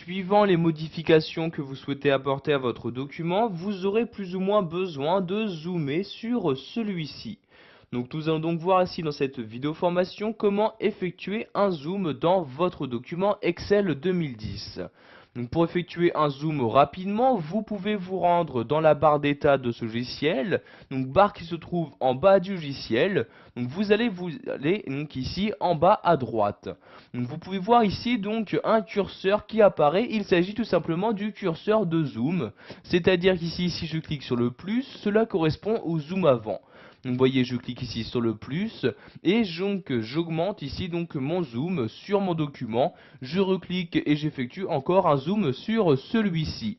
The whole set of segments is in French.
suivant les modifications que vous souhaitez apporter à votre document, vous aurez plus ou moins besoin de zoomer sur celui-ci. Donc nous allons donc voir ici dans cette vidéo formation comment effectuer un zoom dans votre document Excel 2010. Donc pour effectuer un zoom rapidement, vous pouvez vous rendre dans la barre d'état de ce logiciel, donc barre qui se trouve en bas du logiciel. Donc vous allez donc ici en bas à droite. Donc vous pouvez voir ici donc un curseur qui apparaît. Il s'agit tout simplement du curseur de zoom, c'est-à-dire qu'ici si je clique sur le plus, cela correspond au zoom avant. Donc vous voyez, je clique ici sur le plus et donc j'augmente ici donc mon zoom sur mon document. Je reclique et j'effectue encore un zoom sur celui-ci.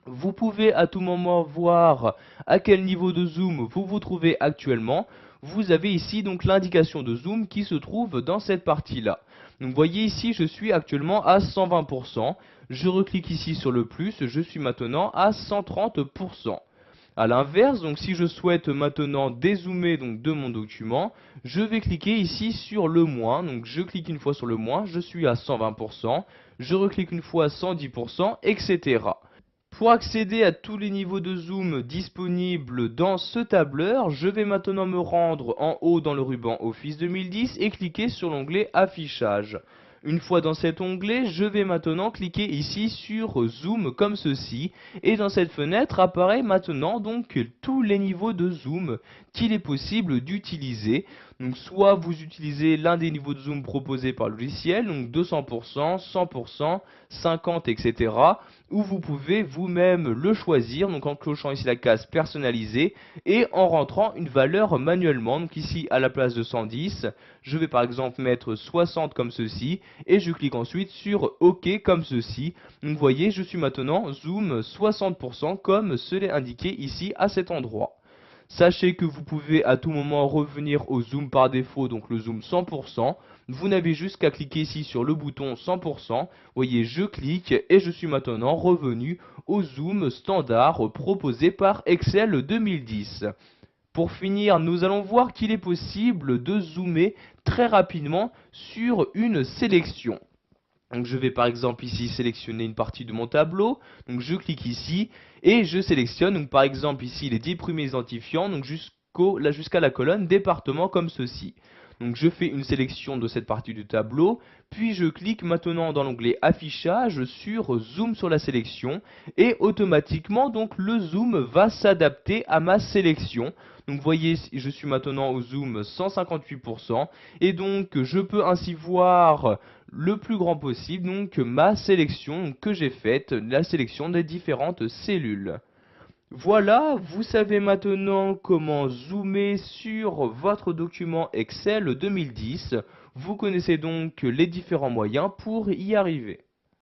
Vous pouvez à tout moment voir à quel niveau de zoom vous vous trouvez actuellement. Vous avez ici donc l'indication de zoom qui se trouve dans cette partie-là. Donc vous voyez ici, je suis actuellement à 120%. Je reclique ici sur le plus, je suis maintenant à 130%. A l'inverse, donc si je souhaite maintenant dézoomer donc de mon document, je vais cliquer ici sur le moins. Donc je clique une fois sur le moins, je suis à 120%, je reclique une fois à 110%, etc. Pour accéder à tous les niveaux de zoom disponibles dans ce tableur, je vais maintenant me rendre en haut dans le ruban Office 2010 et cliquer sur l'onglet Affichage. Une fois dans cet onglet, je vais maintenant cliquer ici sur Zoom comme ceci. Et dans cette fenêtre apparaît maintenant donc tous les niveaux de zoom qu'il est possible d'utiliser. Donc soit vous utilisez l'un des niveaux de zoom proposés par le logiciel, donc 200%, 100%, 50, etc. Ou vous pouvez vous-même le choisir, donc en cochant ici la case personnalisée et en rentrant une valeur manuellement. Donc ici à la place de 110, je vais par exemple mettre 60 comme ceci et je clique ensuite sur OK comme ceci. Donc vous voyez, je suis maintenant zoom 60% comme cela est indiqué ici à cet endroit. Sachez que vous pouvez à tout moment revenir au zoom par défaut, donc le zoom 100%. Vous n'avez juste qu'à cliquer ici sur le bouton 100%. Vous voyez, je clique et je suis maintenant revenu au zoom standard proposé par Excel 2010. Pour finir, nous allons voir qu'il est possible de zoomer très rapidement sur une sélection. Donc je vais par exemple ici sélectionner une partie de mon tableau, donc je clique ici et je sélectionne donc par exemple ici les 10 premiers identifiants, donc jusqu'à la colonne département comme ceci. Donc je fais une sélection de cette partie du tableau, puis je clique maintenant dans l'onglet affichage sur zoom sur la sélection et automatiquement donc le zoom va s'adapter à ma sélection. Donc vous voyez, je suis maintenant au zoom 158% et donc je peux ainsi voir le plus grand possible donc ma sélection que j'ai faite, la sélection des différentes cellules. Voilà, vous savez maintenant comment zoomer sur votre document Excel 2010. Vous connaissez donc les différents moyens pour y arriver.